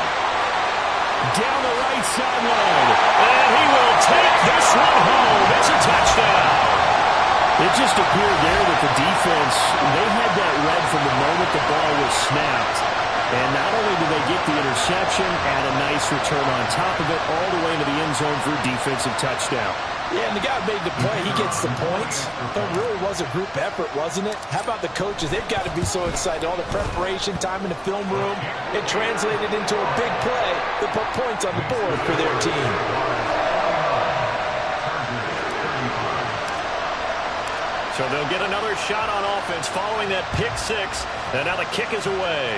[SPEAKER 1] Down the right sideline. And he will take this one home. It's a touchdown. It just appeared there that the defense, they had that read from the moment the ball was snapped. And not only did they get the interception, add a nice return on top of it, all the way into the end zone for a defensive touchdown.
[SPEAKER 2] Yeah, and the guy made the play. He gets the points. It really was a group effort, wasn't it? How about the coaches? They've got to be so excited. All the preparation, time in the film room, it translated into a big play that put points on the board for their team.
[SPEAKER 1] So they'll get another shot on offense following that pick six. And now the kick is away.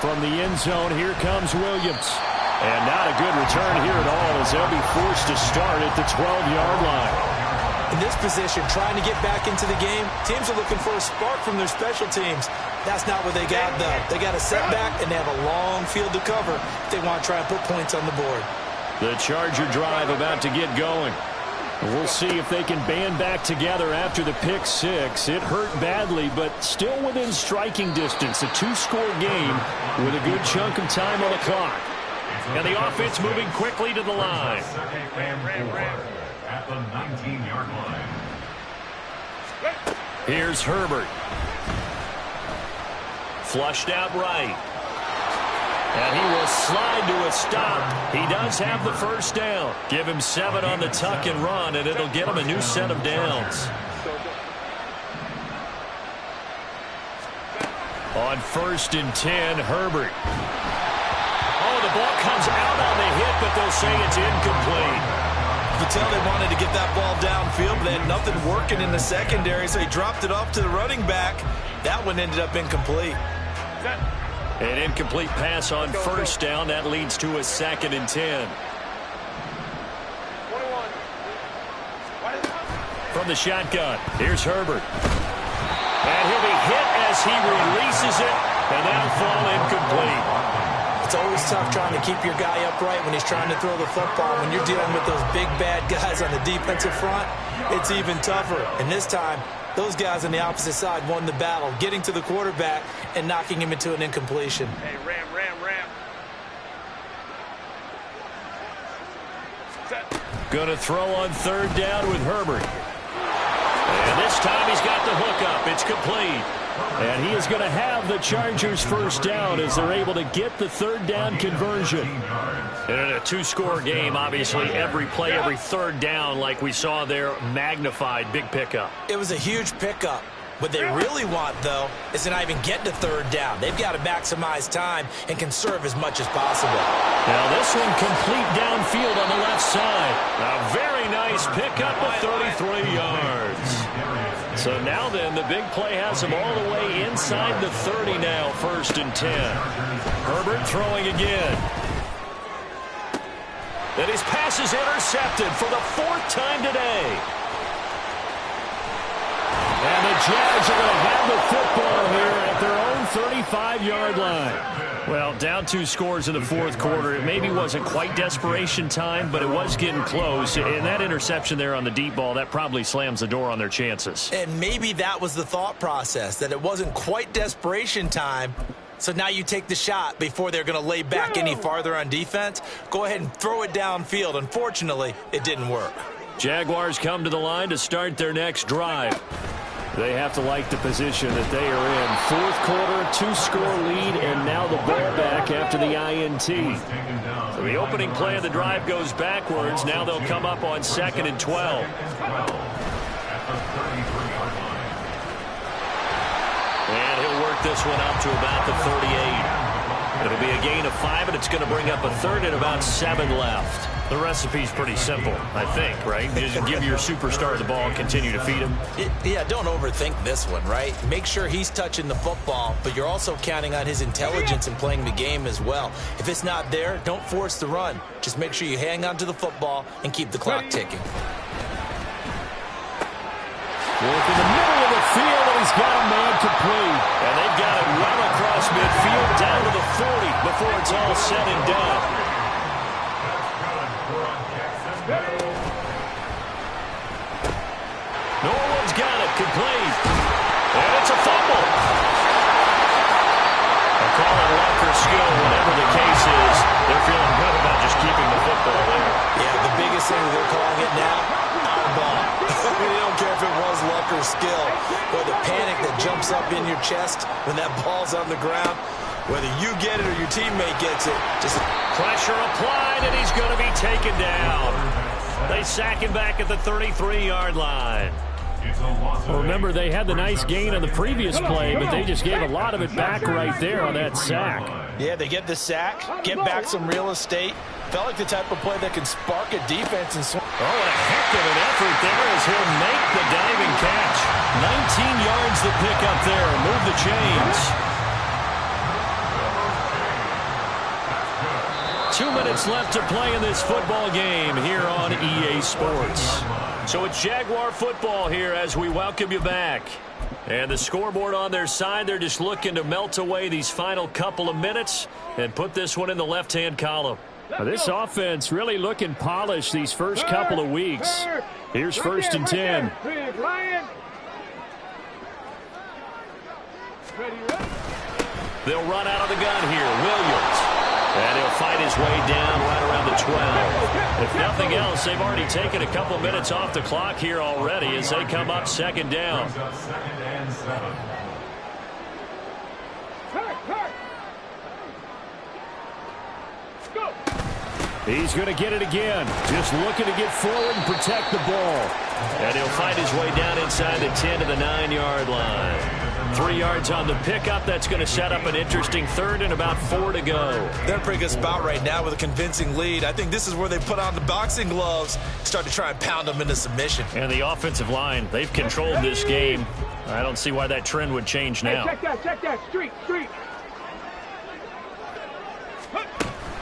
[SPEAKER 1] From the end zone, here comes Williams. And not a good return here at all as they'll be forced to start at the 12-yard line.
[SPEAKER 5] In this position, trying to get back into the game, teams are looking for a spark from their special teams. That's not what they got, though. They got a setback, and they have a long field to cover if they want to try and put points on the board.
[SPEAKER 1] The Charger drive about to get going. We'll see if they can band back together after the pick six. It hurt badly, but still within striking distance. A two-score game with a good chunk of time on the clock. And the offense moving quickly to the line.
[SPEAKER 4] At the 19-yard line.
[SPEAKER 1] Here's Herbert. Flushed out right. And he will slide to a stop. He does have the first down. Give him 7 on the tuck and run, and it'll get him a new set of downs. On 1st and 10, Herbert. Oh, the ball comes out on the hit, but they'll say it's incomplete.
[SPEAKER 2] You could tell they wanted to get that ball downfield, but they had nothing working in the secondary, so he dropped it off to the running back. That one ended up incomplete.
[SPEAKER 1] An incomplete pass on 1st down. That leads to a 2nd and 10. From the shotgun, here's Herbert. And he'll be hit as he releases it, and that'll fall incomplete.
[SPEAKER 5] It's always tough trying to keep your guy upright when he's trying to throw the football. When you're dealing with those big, bad guys on the defensive front, it's even tougher. And this time, those guys on the opposite side won the battle, getting to the quarterback and knocking him into an incompletion.
[SPEAKER 3] Hey, Ram.
[SPEAKER 1] Gonna throw on 3rd down with Herbert. And this time he's got the hookup. It's complete. And he is going to have the Chargers' first down as they're able to get the 3rd down conversion. And in a two-score game, obviously, every play, every 3rd down, like we saw there, magnified, big pickup.
[SPEAKER 5] It was a huge pickup. What they really want, though, is to not even get to 3rd down. They've got to maximize time and conserve as much as possible.
[SPEAKER 1] Now this one complete downfield on the left side. A very nice pickup of 33 yards. So now then, the big play has him all the way inside the 30 now, 1st and 10. Herbert throwing again. And his pass is intercepted for the 4th time today. And the Jags are going to have the football here at their own 35-yard line. Well, down 2 scores in the 4th quarter. It maybe wasn't quite desperation time, but it was getting close. And that interception there on the deep ball, that probably slams the door on their chances.
[SPEAKER 5] And maybe that was the thought process, that it wasn't quite desperation time. So now you take the shot before they're going to lay back any farther on defense. Go ahead and throw it downfield. Unfortunately, it didn't work.
[SPEAKER 1] Jaguars come to the line to start their next drive. They have to like the position that they are in. 4th quarter, 2-score lead, and now the ball back after the INT. So the opening play of the drive goes backwards. Now they'll come up on 2nd and 12. And he'll work this one up to about the 38. It'll be a gain of 5, and it's going to bring up a 3rd and about 7 left. The recipe's pretty simple, I think, right? Just give your superstar the ball and continue to feed him.
[SPEAKER 5] Yeah, don't overthink this one, right? Make sure he's touching the football, but you're also counting on his intelligence in playing the game as well. If it's not there, don't force the run. Just make sure you hang on to the football and keep the clock ticking.
[SPEAKER 1] Work in the middle of the field, and he's got a man complete. And they've got it well across midfield down to the 40 before it's all said and done. Norwood's got it, complete. And it's a fumble. They'll call it luck or skill, whatever the case is. They're feeling good about just keeping the football there.
[SPEAKER 5] Yeah, the biggest thing that they're calling it now, our ball. They don't care if it was luck or skill, or the panic that jumps up in your chest when that ball's on the ground. Whether you get it or your teammate gets it, just
[SPEAKER 1] pressure applied, and he's going to be taken down. They sack him back at the 33-yard line. Well, remember, they had the nice gain on the previous play, but they just gave a lot of it back right there on that sack.
[SPEAKER 2] Yeah, they get the sack, get back some real estate. Felt like the type of play that can spark a defense and
[SPEAKER 6] Oh, a heck of an effort there as he'll make the diving catch. 19 yards the pick up there. Move the chains. 2 minutes left to play in this football game here on EA Sports. So it's Jaguar football here as we welcome you back. And the scoreboard on their side, they're just looking to melt away these final couple of minutes and put this one in the left-hand column.
[SPEAKER 1] Well, this offense really looking polished these first couple of weeks. Here's first and 10.
[SPEAKER 6] They'll run out of the gun here. Williams. And he'll fight his way down right around the 12. If nothing else, they've already taken a couple minutes off the clock here already as they come up second down.
[SPEAKER 1] He's going to get it again. Just looking to get forward and protect the ball.
[SPEAKER 6] And he'll fight his way down inside the 10 to the 9-yard line. 3 yards on the pickup. That's going to set up an interesting third and about 4 to go.
[SPEAKER 5] They're in a pretty good spot right now with a convincing lead. I think this is where they put on the boxing gloves, start to try and pound them into submission.
[SPEAKER 6] And the offensive line, they've controlled this game. I don't see why that trend would change now.
[SPEAKER 3] Hey, check that. Street.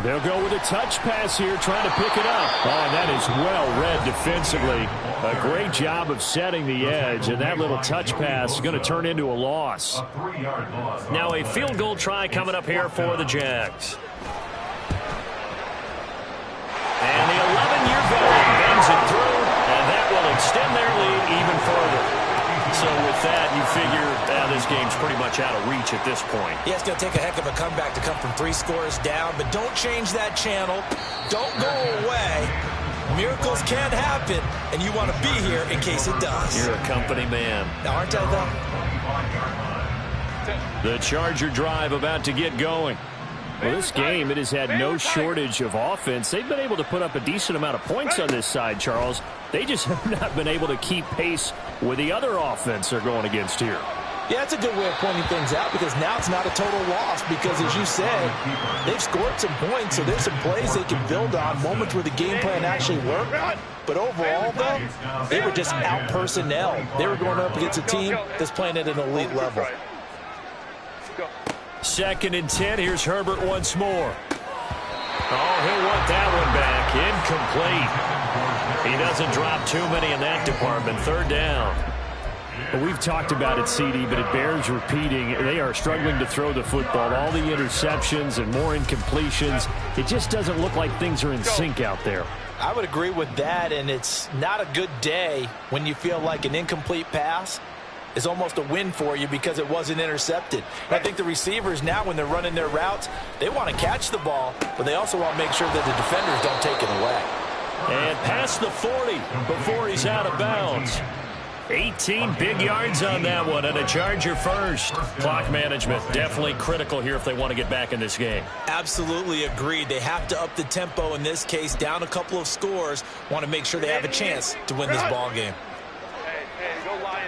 [SPEAKER 1] They'll go with a touch pass here, trying to pick it up. Oh, and that is well read defensively. A great job of setting the edge, and that little touch pass is going to turn into a loss.
[SPEAKER 6] Now a field goal try coming up here for the Jags. And the 11-year veteran bangs it through, and that will extend their lead even further. So with that, you figure this game's pretty much out of reach at this point.
[SPEAKER 5] Yeah, it's going to take a heck of a comeback to come from 3 scores down, but don't change that channel. Don't go away. Miracles can happen, and you want to be here in case it does.
[SPEAKER 6] You're a company man.
[SPEAKER 5] Aren't I, though?
[SPEAKER 1] The Charger drive about to get going. Well, this game, it has had no shortage of offense. They've been able to put up a decent amount of points on this side, Charles. They just have not been able to keep pace with the other offense they're going against here.
[SPEAKER 5] Yeah, that's a good way of pointing things out because now it's not a total loss because, as you said, they've scored some points, so there's some plays they can build on, moments where the game plan actually worked. But overall, though, they were just out-personnel. They were going up against a team that's playing at an elite level.
[SPEAKER 6] Second and 10. Here's Herbert once more. Oh, he'll want that one back. Incomplete. He doesn't drop too many in that department. Third down.
[SPEAKER 1] Well, we've talked about it, CD, but it bears repeating. They are struggling to throw the football. All the interceptions and more incompletions. It just doesn't look like things are in sync out there.
[SPEAKER 5] I would agree with that, and it's not a good day when you feel like an incomplete pass is almost a win for you because it wasn't intercepted. And I think the receivers now, when they're running their routes, they want to catch the ball, but they also want to make sure that the defenders don't take it away.
[SPEAKER 6] And past the 40 before he's out of bounds. 18 big yards on that one, and a Charger first. Clock management definitely critical here if they want to get back in this game.
[SPEAKER 5] Absolutely agreed. They have to up the tempo in this case, down a couple of scores. Want to make sure they have a chance to win this ball game.
[SPEAKER 3] Hey, go Lion.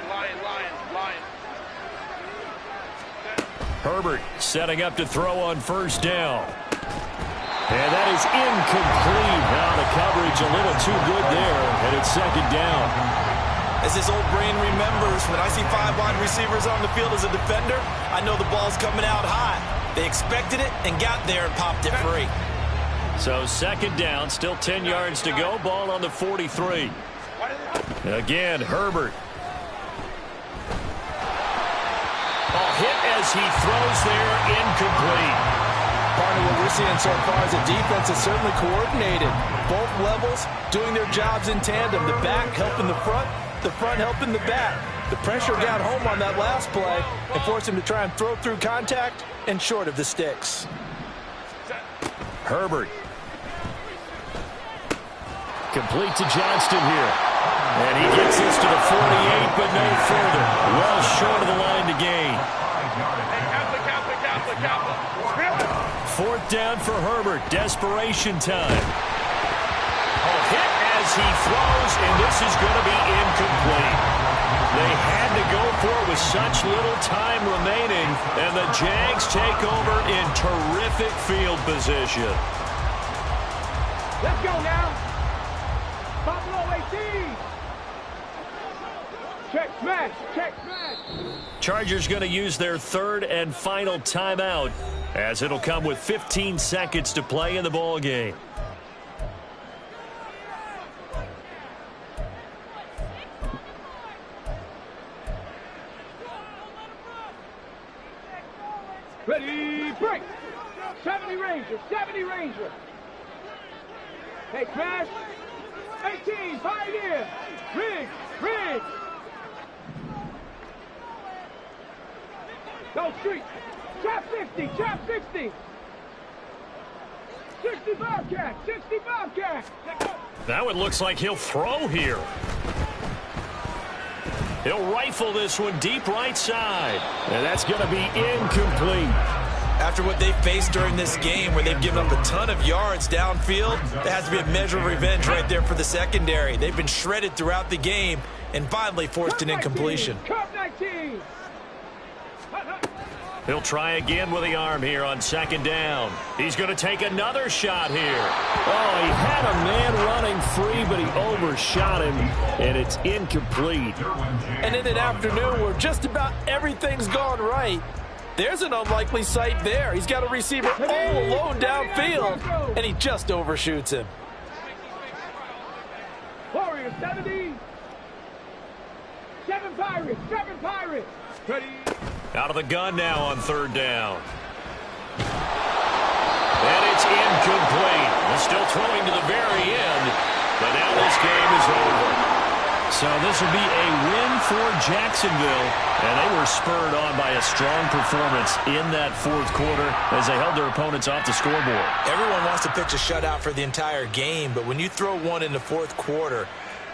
[SPEAKER 6] Herbert setting up to throw on first down. And that is incomplete. Now the coverage a little too good there, and it's second down.
[SPEAKER 5] As this old brain remembers, when I see 5 wide receivers on the field as a defender, I know the ball's coming out high. They expected it and got there and popped it free.
[SPEAKER 6] So second down, still 10 yards to go. Ball on the 43. Again, Herbert. Hit as he throws there, incomplete.
[SPEAKER 5] Part of what we're seeing so far is the defense is certainly coordinated. Both levels doing their jobs in tandem. The back helping the front helping the back. The pressure got home on that last play and forced him to try and throw through contact and short of the sticks.
[SPEAKER 6] Herbert. Complete to Johnston here. And he gets this to the 48, but no further. Well short of the line to gain. Fourth down for Herbert. Desperation time. Hit as he throws, and this is going to be incomplete. They had to go for it with such little time remaining, and the Jags take over in terrific field position.
[SPEAKER 3] Let's go now. Buffalo Check smash. Check smash.
[SPEAKER 1] Chargers going to use their third and final timeout, as it'll come with 15 seconds to play in the ball game.
[SPEAKER 3] Ready, break. 70 Ranger, 70 Ranger. Hey, smash. 18, Pioneer. Rig, rig. Go street. Chop 60, chop 60. 60 Bobcat, 60 Bobcat.
[SPEAKER 1] Now it looks like he'll throw here. He'll rifle this one deep right side. And that's going to be incomplete.
[SPEAKER 5] After what they faced during this game, where they've given up a ton of yards downfield, there has to be a measure of revenge right there for the secondary. They've been shredded throughout the game and finally forced an incompletion.
[SPEAKER 3] Cup 19.
[SPEAKER 1] He'll try again with the arm here on second down. He's going to take another shot here. Oh, he had a man running free, but he overshot him, and it's incomplete.
[SPEAKER 2] And in an afternoon where just about everything's gone right, there's an unlikely sight there. He's got a receiver all alone downfield, and he just overshoots him.
[SPEAKER 3] Warrior 70. 7 Pirates, 7 Pirates. Ready.
[SPEAKER 1] Out of the gun now on third down. And it's incomplete. He's still throwing to the very end, but now this game is over. So this will be a win for Jacksonville, and they were spurred on by a strong performance in that fourth quarter as they held their opponents off the scoreboard.
[SPEAKER 5] Everyone wants to pitch a shutout for the entire game, but when you throw one in the fourth quarter,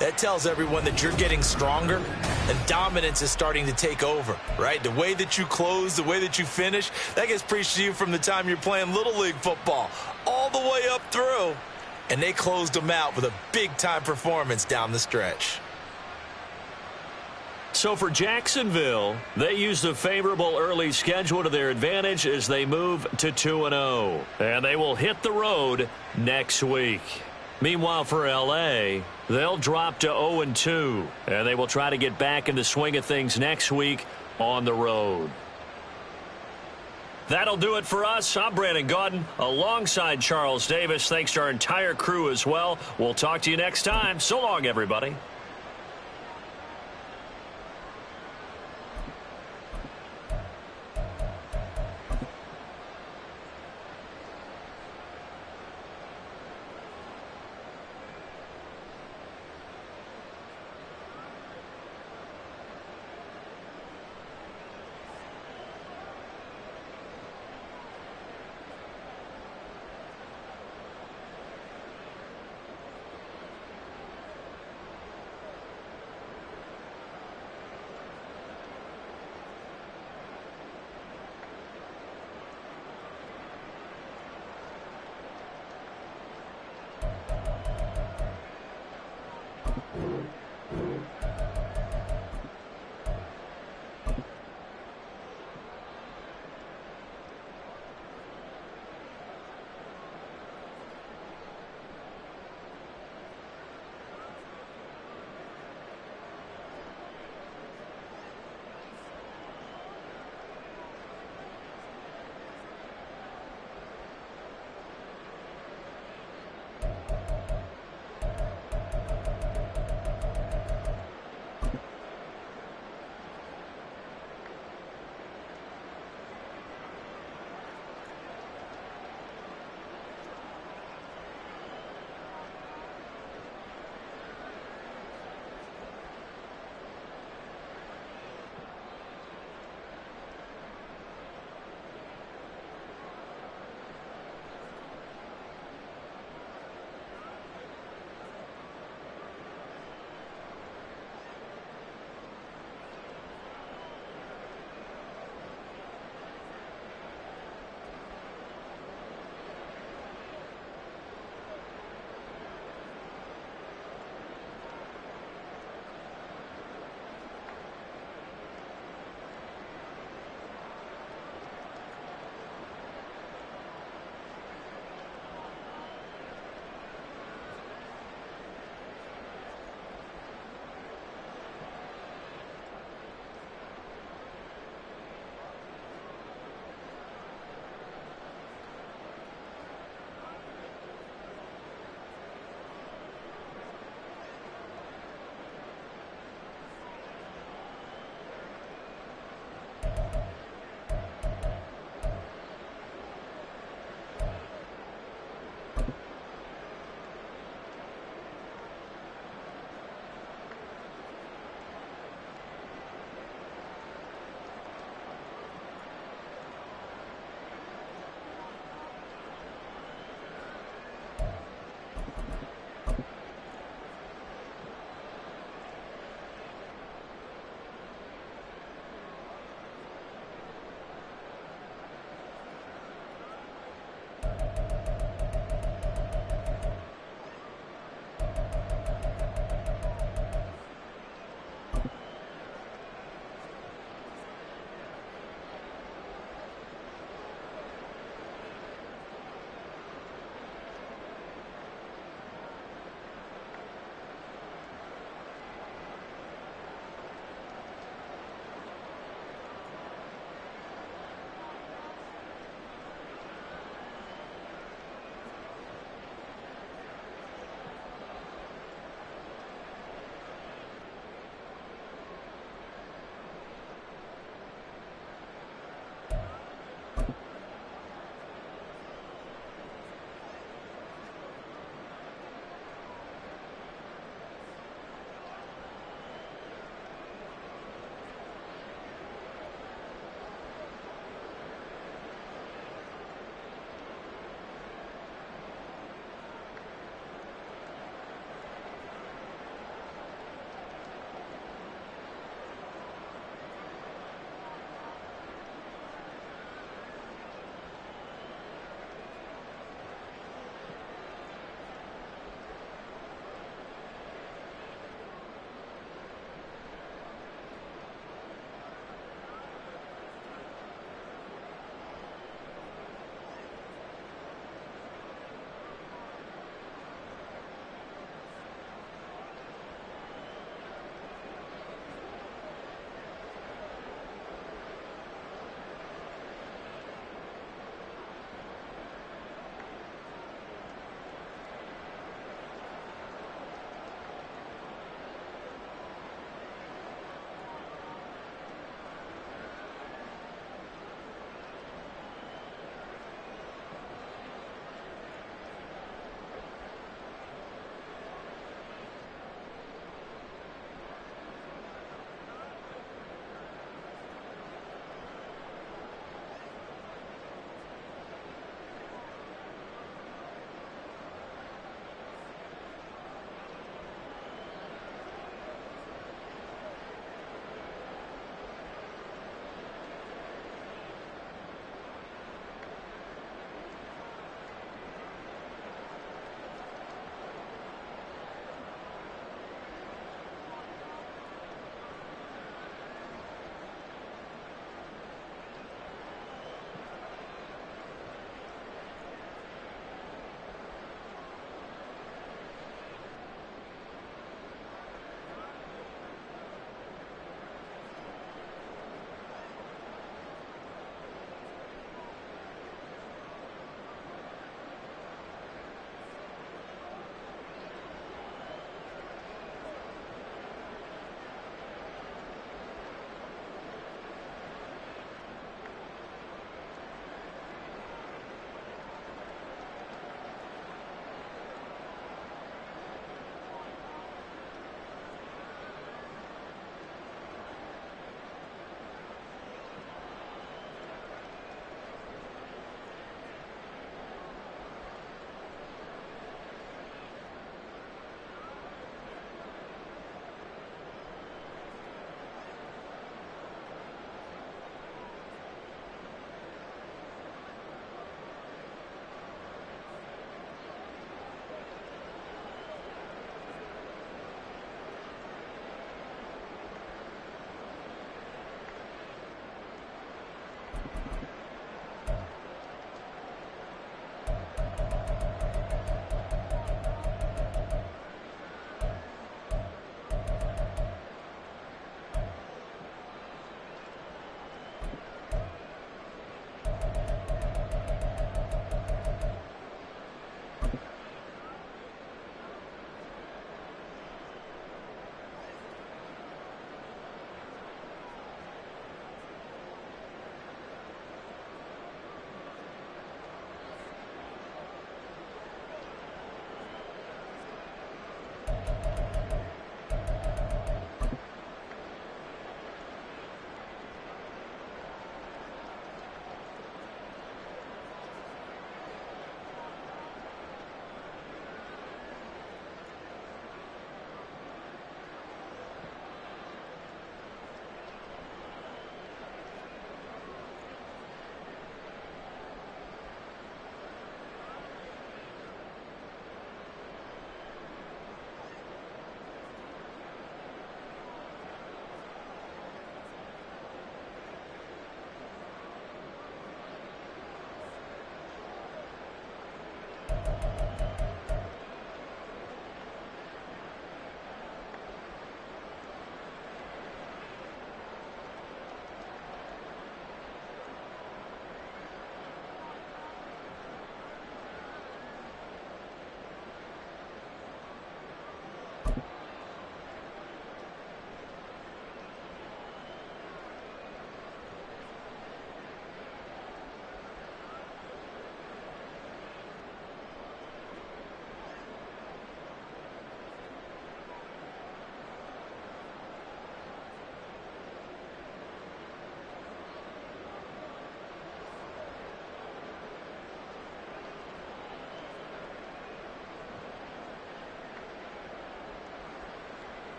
[SPEAKER 5] that tells everyone that you're getting stronger and dominance is starting to take over, right? The way that you close, the way that you finish, that gets preached to you from the time you're playing Little League football all the way up through. And they closed them out with a big-time performance down the stretch.
[SPEAKER 1] So for Jacksonville, they used a favorable early schedule to their advantage as they move to 2-0. And they will hit the road next week. Meanwhile, for L.A., they'll drop to 0-2, and they will try to get back in the swing of things next week on the road. That'll do it for us. I'm Brandon Gaudin alongside Charles Davis. Thanks to our entire crew as well. We'll talk to you next time. So long, everybody.